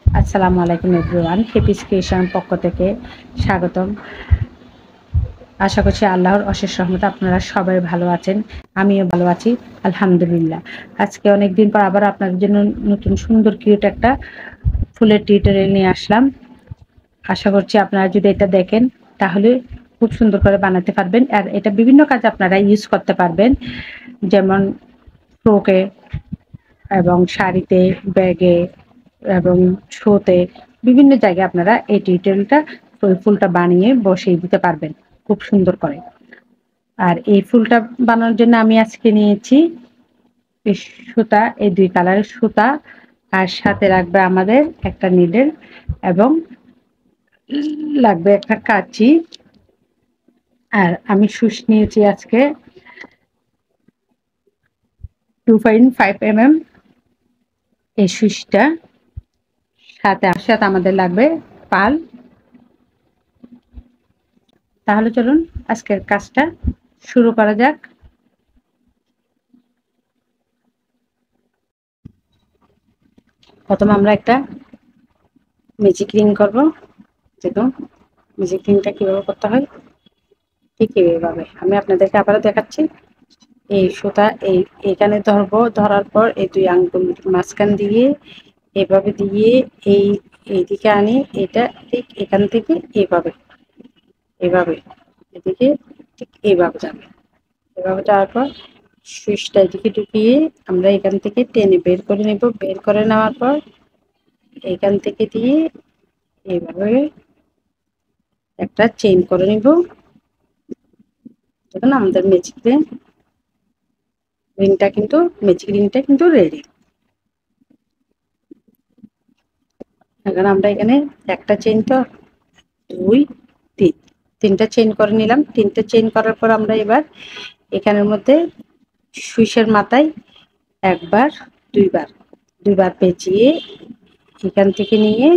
আসসালামু আলাইকুম everyone, হেপিস creation পক্ষ থেকে স্বাগতম। আশা করছি আল্লাহর অশেষ রহমতে আপনারা সবাই ভালো আছেন, আমিও ভালো আছি আলহামদুলিল্লাহ। আজকে অনেকদিন পর আবার আপনাদের জন্য নতুন সুন্দর কিউট একটা ফুলের টিউটোরিয়াল নিয়ে আসলাম। আশা করছি আপনারা যদি এটা দেখেন তাহলে খুব সুন্দর করে বানাতে পারবেন, আর এটা বিভিন্ন কাজে আপনারা ইউজ করতে পারবেন, যেমন ফ্রকে এবং শাড়িতে, ব্যাগে এবং শোতে, বিভিন্ন জায়গায় আপনারা এই টিউটোরিয়ালটা ফুলটা বানিয়ে বসিয়ে দিতে পারবেন খুব সুন্দর করে। আর এই ফুলটা বানানোর জন্য আমি আজকে নিয়েছি এই সুতা, এই দুই কালারের সুতা, আর সাথে রাখবে আমাদের একটা নিডেল এবং লাগবে একটা কাঁচি। আর আমি সুচ নিয়েছি আজকে 2.5 mm এই সুচটা, সাথে সাথে আমাদের লাগবে পাল। তাহলে চলুন আজকের কাজটা শুরু করা যাক। প্রথমে আমরা একটা ম্যাজিক রিং করবো। দেখুন ম্যাজিক রিংটা কিভাবে করতে হয়, ঠিক এইভাবে আমি আপনাদেরকে আবারও দেখাচ্ছি। এই সুতা এইখানে ধরবো, ধরার পর এই দুই আঙ্গুল মাঝখান দিয়ে এভাবে দিয়ে এই এইদিকে আনি, এটা ঠিক এখান থেকে এভাবে এভাবে এদিকে ঠিক এইভাবে যাবে। এভাবে যাওয়ার পর সুইচটা এদিকে ঢুকিয়ে আমরা এখান থেকে টেনে বের করে নেব। বের করে নেওয়ার পর এখান থেকে দিয়ে এইভাবে একটা চেইন করে নিব। দেখুন আমাদের ম্যাজিক রিংটা কিন্তু রেডি। এখন আমরা এখানে একটা চেইন, তো দুই তিন, তিনটা চেইন করে নিলাম। তিনটা চেইন করার পর আমরা এবার এখানের মধ্যে সুইচের মাথায় একবার দুইবার দুইবার পেঁচিয়ে এখান থেকে নিয়ে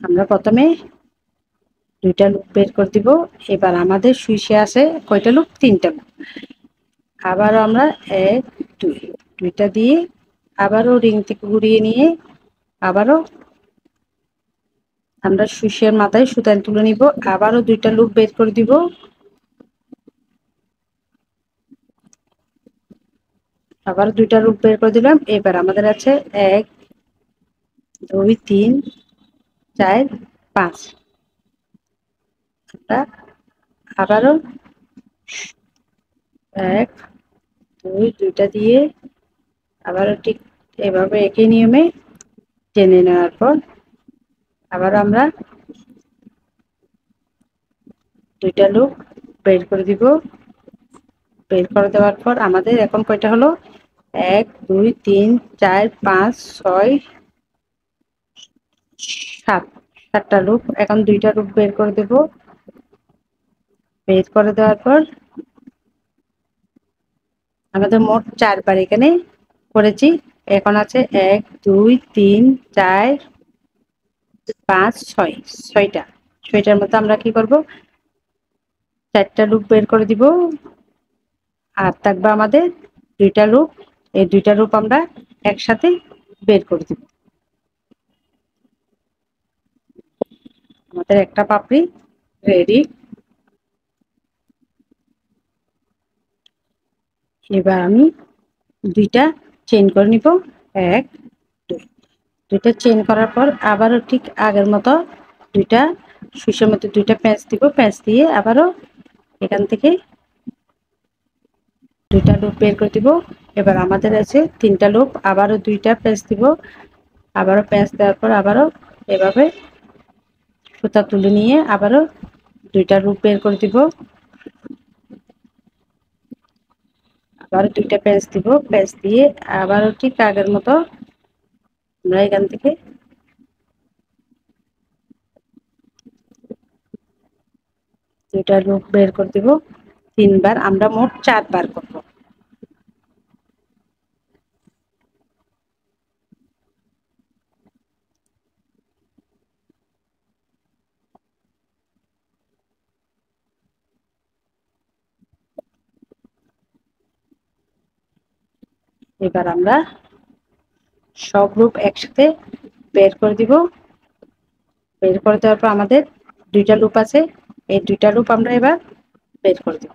আমরা প্রথমে দুইটা লুপ বের করে দিব। এবার আমাদের সুইচে আছে কয়টা লুপ? তিনটা লুপ। আবারও আমরা এক দুই, দুইটা দিয়ে আবারও রিং থেকে ঘুরিয়ে নিয়ে আবারও আমরা সুইচের মাথায় সুতা তুলে নিব। আবারও দুইটা লুপ বের করে দিব। আবার দুইটা লুপ বের করে দিলাম। এবার আমাদের আছে এক দুই তিন চার পাঁচ। আমরা আবারও এক দুই, দুইটা দিয়ে আবারও ঠিক এভাবে একই নিয়মে টেনে নেওয়ার পর আবার আমরা দুইটা লুপ বের করে দিব। বের করে দেওয়ার পর আমাদের এখন কয়টা হলো? এক দুই তিন চার পাঁচ ছয় সাত, সাতটা লুপ। এখন দুইটা লুপ বের করে দেব। বের করে দেওয়ার পর আমাদের মোট চারবার এখানে করেছি। এখন আছে এক দুই তিন চার পাঁচ ছয়, ছয়টা। ছয়টার মধ্যে আমরা কি করব? চারটা লুপ বের করে দিব। আর থাকবে আমাদের দুইটা লুপ। এই দুইটা লুপ আমরা একসাথে বের করে দিব। আমাদের একটা পাপড়ি রেডি। এবার আমি দুইটা চেইন করে নিব। এক দুই, দুইটা চেইন করার পর আবারও ঠিক আগের মতো দুইটা সুইচের মধ্যে দুইটা প্যাঁচ দিব। প্যাঁচ দিয়ে আবারও এখান থেকে দুইটা লুপ বের করে দিব। এবার আমাদের আছে তিনটা লুপ। আবারও দুইটা প্যাঁচ দিব। আবারও প্যাঁচ দেওয়ার পর আবারও এভাবে সুতা তুলে নিয়ে আবারও দুইটা লুপ বের করে দিব। আবারও দুইটা প্যাঁচ দিব। প্যাঁচ দিয়ে আবারও ঠিক আগের মতো আমরা এখান থেকে দুইটা লুপ বের করে দিব। তিনবার, আমরা মোট চারবার করব। এবার আমরা সব লুপ একসাথে বের করে দিব। বের করে দেওয়ার পর আমাদের দুইটা লুপ আছে, এই দুইটা লুপ আমরা এবার বের করে দেব।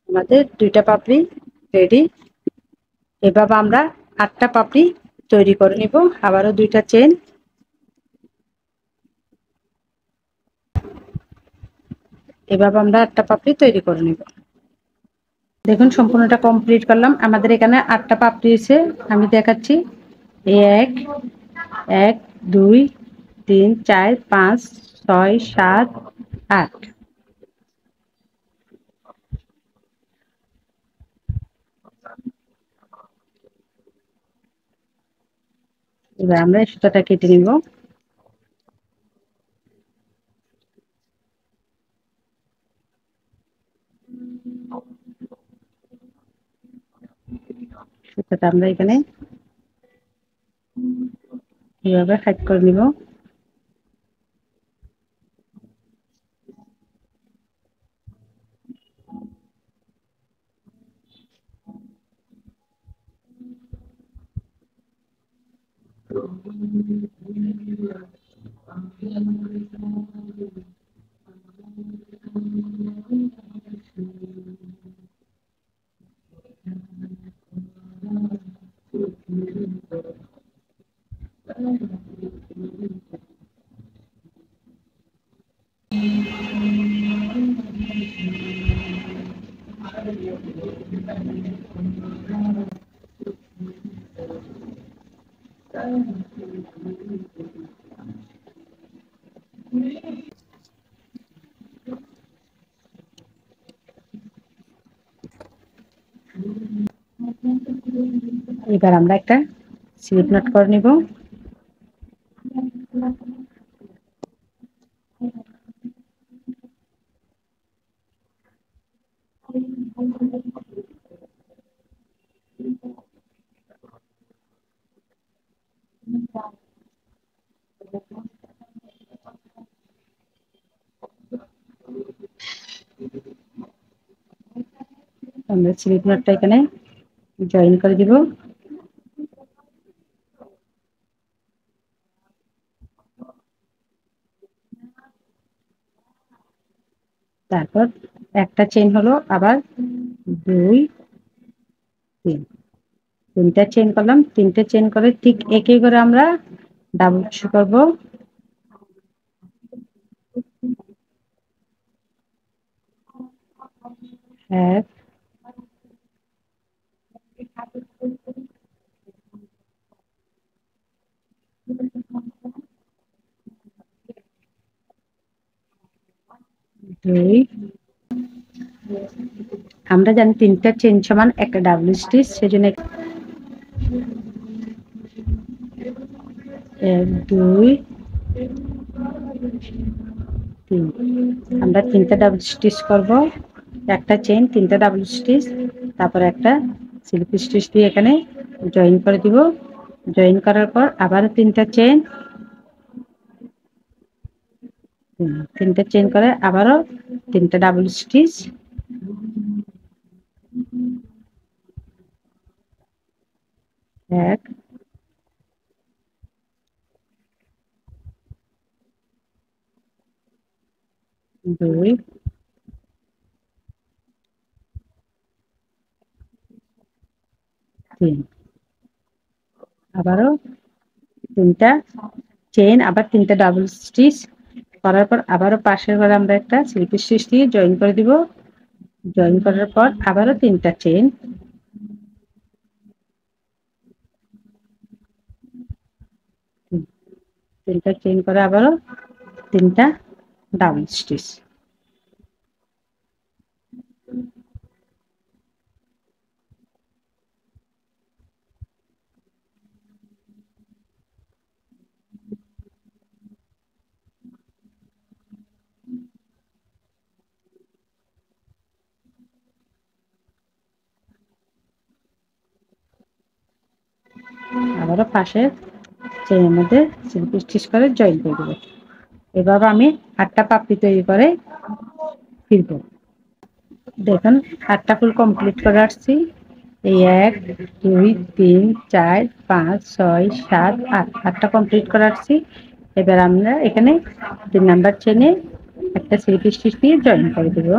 আমাদের দুইটা পাপড়ি রেডি। এভাবে আমরা 8টা পাপড়ি তৈরি করে নিব। আবারও দুইটা চেন, এভাবে আমরা 8টা পাপড়ি তৈরি করে নিব। দেখুন সম্পূর্ণটা কমপ্লিট করলাম। আমাদের এখানে 8টা পাপড়ি আছে, আমি দেখাচ্ছি। এক, 1 2 3 4 5 6 7 8। এবার আমরা সুতাটা কেটে নিব। সুতাটা আমরা এখানে এইভাবে হাইড করে নিব। এবার আমরা একটা স্লিপ নট করে নিব। আমরা স্লিপ নটটা এখানে জয়েন করে দিব। তারপর একটা চেন হলো, আবার 2 3, তিনটা চেন করলাম। তিনটে চেন করে ঠিক একই করে আমরা ডাবল ক্রোশে করব। এক, দুই, আমরা জানি তিনটা চেন সমান একটা ডাবল স্টিচ, সেজন্য 1 2 3, আমরা তিনটা ডাবল স্টিচ করব। একটা চেন, তিনটা ডাবল স্টিচ, তারপর একটা স্লিপ স্টিচ দিয়ে এখানে জয়েন করে দিব। জয়েন করার পর আবার তিনটা চেন, তিনটা চেন করে আবারও তিনটা ডাবল স্টিচ, এক, দুই, তিন, আবারও তিনটা চেন, আবার তিনটা ডাবল স্টিচ করার পর আবারও পাশের ঘরে আমরা একটা স্লিপ স্টিচ দিয়ে জয়েন করে দিব। জয়েন করার পর আবারও তিনটা চেন, তিনটা চেন করে আবারও তিনটা ডাবল স্টিচ। আবারও পাশের চেনের মধ্যে স্লিপ স্টিচ করে জয়েন করে দেবো। এভাবে আমি 8টা পাপড়ি তৈরি করে ফিরবো। দেখুন একটা ফুল কমপ্লিট করে আসছি। এই 1 2 3 4 5 6 7 8 8টা কমপ্লিট করে আসছি। এবার আমরা এখানে 3 নাম্বার চেনে একটা স্লিপ স্টিচ দিয়ে জয়েন করে দেব।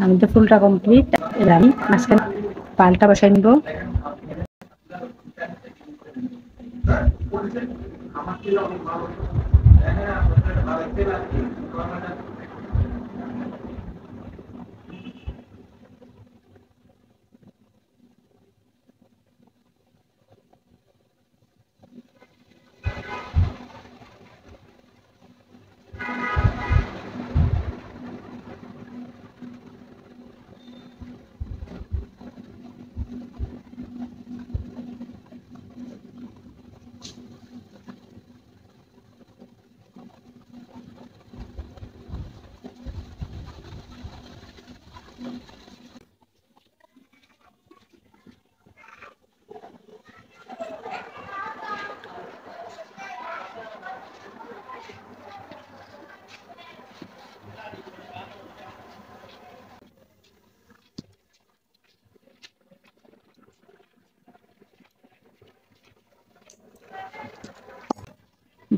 আমাদের ফুলটা কমপ্লিট। এবার আমি মাঝখানে পালটা বসাই নিব।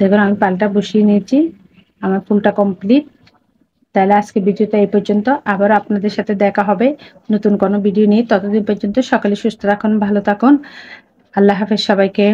দেখুন আমি পালটা বসিয়ে নিয়েছি, আমার ফুলটা কমপ্লিট। তাহলে আজকে ভিডিওটা এই পর্যন্ত। আবার আপনাদের সাথে দেখা হবে নতুন কোনো ভিডিও নিয়ে। ততদিন পর্যন্ত সকলে সুস্থ থাকুন, ভালো থাকুন। আল্লাহ হাফেজ সবাইকে।